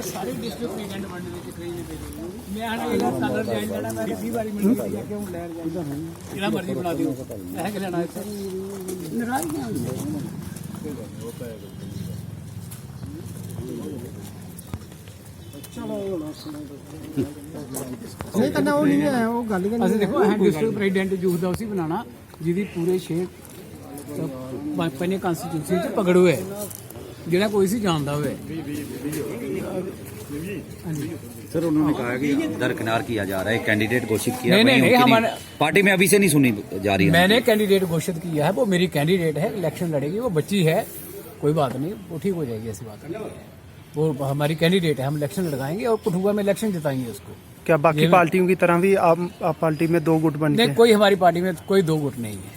सारे district present बनने में कहीं नहीं भेजे मैं आना ये कलर जाइन लेना मैं 20 बारी मिल गया क्यों लहर जाए जितना मर्जी बना दियो है कि लेना है नाराज क्या नहीं करना वो नहीं है वो गल ही ਅਸੀਂ ਦੇਖੋ ਹੈ ਡਿਸਟ੍ਰਿਕਟ ਪ੍ਰੈਜ਼ੀਡੈਂਟ ਯੂਥ ਦਾ ਉਸੇ ਬਣਾਉਣਾ ਜਿਹਦੀ ਪੂਰੇ 6 ਪੰਜੇ ਕੰਸਟੀਟਿਊਂਸੀ ਚ ਪਕੜ ਹੋਏ ਜਿਹੜਾ ਕੋਈ ਸੀ ਜਾਣਦਾ ਹੋਵੇ सर उन्होंने कहा कि दरकिनार किया जा रहा है, कैंडिडेट घोषित किया नहीं, नहीं, हमारे पार्टी में अभी से नहीं सुनी जा रही है। मैंने कैंडिडेट घोषित किया है, वो मेरी कैंडिडेट है, इलेक्शन लड़ेगी, वो बच्ची है, कोई बात नहीं, वो ठीक हो जाएगी, ऐसी बात नहीं है। वो हमारी कैंडिडेट है, हम इलेक्शन लड़ाएंगे और कठुआ में इलेक्शन जिताएंगे उसको। क्या बाकी पार्टियों की तरह भी आप पार्टी में 2 गुट बनते हैं? कोई हमारी पार्टी में कोई 2 गुट नहीं है,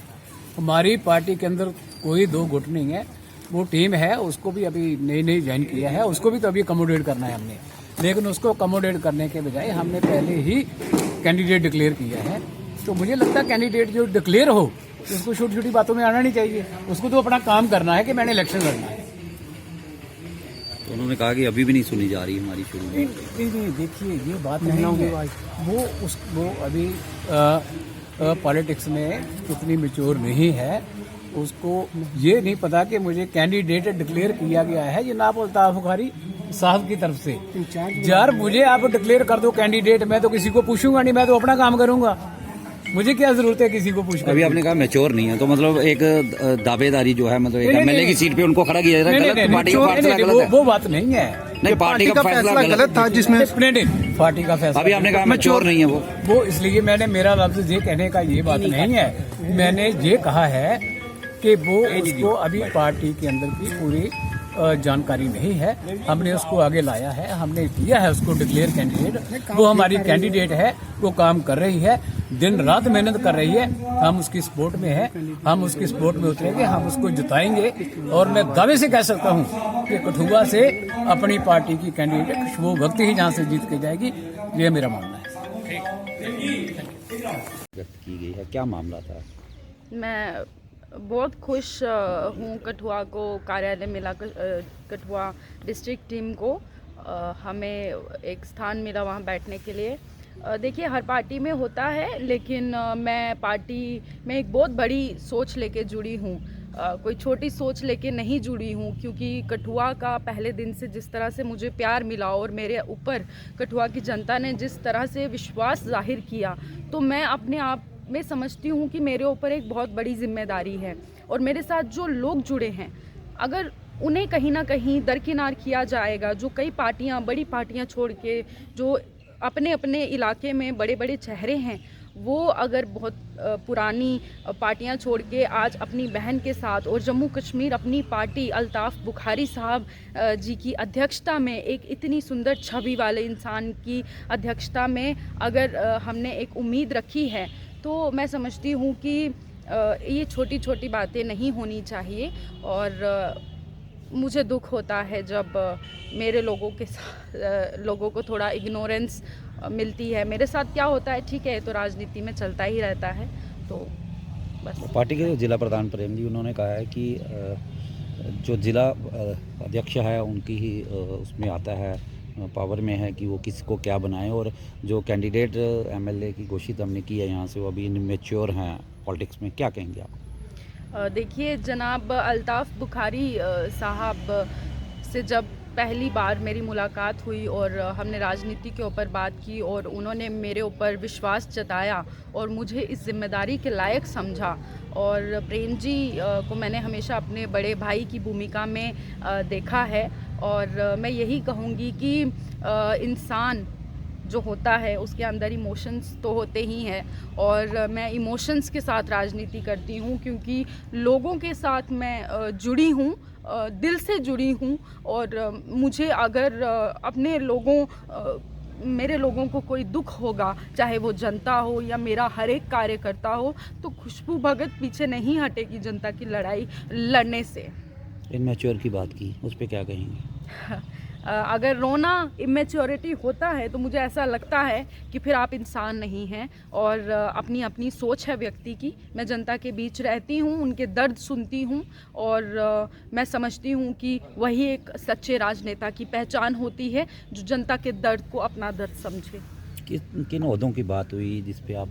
हमारी पार्टी के अंदर कोई 2 गुट नहीं है। वो टीम है, उसको भी अभी नई ज्वाइन किया है, उसको भी तो अभी अकोमोडेट करना है हमने, लेकिन उसको अकोमोडेट करने के बजाय हमने पहले ही कैंडिडेट डिक्लेयर किया है। तो मुझे लगता है कैंडिडेट जो डिक्लेयर हो उसको छोटी छोटी बातों में आना नहीं चाहिए, उसको तो अपना काम करना है कि मैंने इलेक्शन लड़ना है। तो उन्होंने कहा कि अभी भी नहीं सुनी जा रही हमारी शुरू में। नहीं देखिए ये बात नहीं है, वो अभी पॉलिटिक्स में इतनी मैच्योर नहीं है, उसको ये नहीं पता कि मुझे कैंडिडेट डिक्लेयर किया गया है जनाब अल्ताफ बुखारी साहब की तरफ से। यार मुझे आप डिक्लेयर कर दो कैंडिडेट, मैं तो किसी को पूछूंगा नहीं, मैं तो अपना काम करूंगा, मुझे क्या जरूरत है किसी को पूछने। अभी आपने कहा मैच्योर नहीं है, तो मतलब एक दावेदारी जो है, मतलब एक एमएलए की सीट पे उनको खड़ा किया जा रहा है, पार्टी का फैसला गलत है। वो बात नहीं है, नहीं पार्टी का फैसला गलत था जिसमें पार्टी का फैसला। अभी आपने कहा मैच्योर नहीं है वो इसलिए मैंने मेरा लफ्ज ये कहने का ये बात नहीं है, मैंने ये कहा है कि वो उसको अभी पार्टी के अंदर की पूरी जानकारी नहीं है, हमने उसको आगे लाया है, हमने किया है उसको डिक्लेयर कैंडिडेट, वो हमारी कैंडिडेट है, वो काम कर रही है, दिन रात मेहनत कर रही है, हम उसकी सपोर्ट में है, हम उसकी सपोर्ट में उतरेंगे, हम उसको जिताएंगे। और मैं दावे से कह सकता हूँ कि कठुआ से अपनी पार्टी की कैंडिडेट खुशबू भक्त ही जहाँ से जीत के जाएगी, ये मेरा मानना है। व्यक्त की गई है, क्या मामला था? मैं बहुत खुश हूँ, कठुआ को कार्यालय मिला, कठुआ डिस्ट्रिक्ट टीम को हमें एक स्थान मिला वहाँ बैठने के लिए। देखिए हर पार्टी में होता है, लेकिन मैं पार्टी में एक बहुत बड़ी सोच लेके जुड़ी हूँ, कोई छोटी सोच लेके नहीं जुड़ी हूँ, क्योंकि कठुआ का पहले दिन से जिस तरह से मुझे प्यार मिला और मेरे ऊपर कठुआ की जनता ने जिस तरह से विश्वास जाहिर किया, तो मैं अपने आप मैं समझती हूँ कि मेरे ऊपर एक बहुत बड़ी जिम्मेदारी है, और मेरे साथ जो लोग जुड़े हैं अगर उन्हें कहीं ना कहीं दरकिनार किया जाएगा, जो कई पार्टियाँ बड़ी पार्टियाँ छोड़ के जो अपने अपने इलाके में बड़े बड़े चेहरे हैं, वो अगर बहुत पुरानी पार्टियां छोड़ के आज अपनी बहन के साथ और जम्मू कश्मीर अपनी पार्टी अल्ताफ बुखारी साहब जी की अध्यक्षता में, एक इतनी सुंदर छवि वाले इंसान की अध्यक्षता में अगर हमने एक उम्मीद रखी है, तो मैं समझती हूँ कि ये छोटी छोटी बातें नहीं होनी चाहिए। और मुझे दुख होता है जब मेरे लोगों को थोड़ा इग्नोरेंस मिलती है। मेरे साथ क्या होता है ठीक है, तो राजनीति में चलता ही रहता है। तो बस पार्टी के जिला प्रधान प्रेम जी, उन्होंने कहा है कि जो जिला अध्यक्ष है उनकी ही उसमें आता है, पावर में है कि वो किसको क्या बनाए, और जो कैंडिडेट एमएलए की घोषित हमने की है यहाँ से, वो अभी इनमेच्योर हैं पॉलिटिक्स में, क्या कहेंगे आप? देखिए जनाब अल्ताफ बुखारी साहब से जब पहली बार मेरी मुलाकात हुई और हमने राजनीति के ऊपर बात की और उन्होंने मेरे ऊपर विश्वास जताया और मुझे इस जिम्मेदारी के लायक समझा, और प्रेम जी को मैंने हमेशा अपने बड़े भाई की भूमिका में देखा है, और मैं यही कहूँगी कि इंसान जो होता है उसके अंदर इमोशंस तो होते ही हैं, और मैं इमोशंस के साथ राजनीति करती हूँ, क्योंकि लोगों के साथ मैं जुड़ी हूँ, दिल से जुड़ी हूँ। और मुझे अगर अपने मेरे लोगों को कोई दुख होगा, चाहे वो जनता हो या मेरा हर एक कार्यकर्ता हो, तो खुशबू भगत पीछे नहीं हटेगी जनता की लड़ाई लड़ने से। इनमेच्योर की बात की, उस पर क्या कहेंगे? अगर रोना इमेच्योरिटी होता है तो मुझे ऐसा लगता है कि फिर आप इंसान नहीं हैं और अपनी अपनी सोच है व्यक्ति की। मैं जनता के बीच रहती हूँ, उनके दर्द सुनती हूँ और मैं समझती हूँ कि वही एक सच्चे राजनेता की पहचान होती है जो जनता के दर्द को अपना दर्द समझे। किन ओहदों की बात हुई जिस पे आप?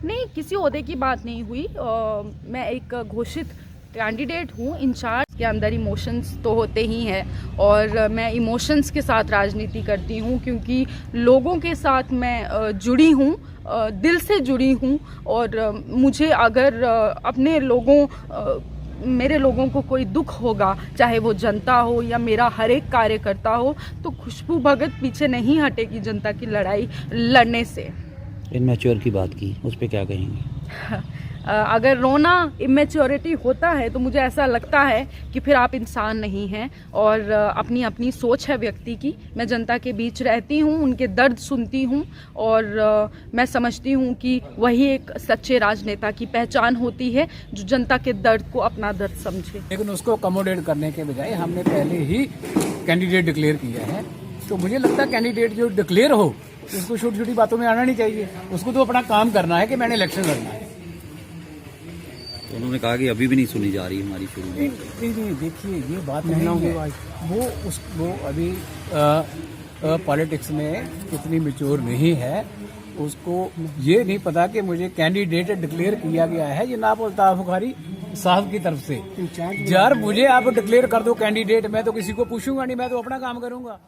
नहीं, किसी ओहदे की बात नहीं हुई। मैं एक घोषित कैंडिडेट हूँ। इंचार्ज के अंदर इमोशंस तो होते ही हैं और मैं इमोशंस के साथ राजनीति करती हूँ क्योंकि लोगों के साथ मैं जुड़ी हूँ, दिल से जुड़ी हूँ और मुझे अगर अपने मेरे लोगों को कोई दुख होगा, चाहे वो जनता हो या मेरा हर एक कार्यकर्ता हो, तो खुशबू भगत पीछे नहीं हटेगी जनता की लड़ाई लड़ने से। इनमैच्योर की बात की, उस पर क्या कहेंगे? अगर रोना इमेच्योरिटी होता है तो मुझे ऐसा लगता है कि फिर आप इंसान नहीं हैं और अपनी अपनी सोच है व्यक्ति की। मैं जनता के बीच रहती हूँ, उनके दर्द सुनती हूँ और मैं समझती हूँ कि वही एक सच्चे राजनेता की पहचान होती है जो जनता के दर्द को अपना दर्द समझे। लेकिन उसको अकोमोडेट करने के बजाय हमने पहले ही कैंडिडेट डिक्लेयर किया है, तो मुझे लगता है कैंडिडेट जो डिक्लेयर हो उसको छोटी छोटी बातों में आना नहीं चाहिए। उसको तो अपना काम करना है कि मैंने इलेक्शन लड़ना है। तो उन्होंने कहा कि अभी भी नहीं सुनी जा रही हमारी शुरू में। नहीं, देखिए ये बात नहीं है। वो अभी पॉलिटिक्स में कितनी मैच्योर नहीं है, उसको ये नहीं पता कि मुझे कैंडिडेट डिक्लेयर किया गया है जनाब अल्ताफ बुखारी साहब की तरफ से। यार मुझे आप डिक्लेयर कर दो कैंडिडेट, मैं तो किसी को पूछूंगा नहीं, मैं तो अपना काम करूंगा।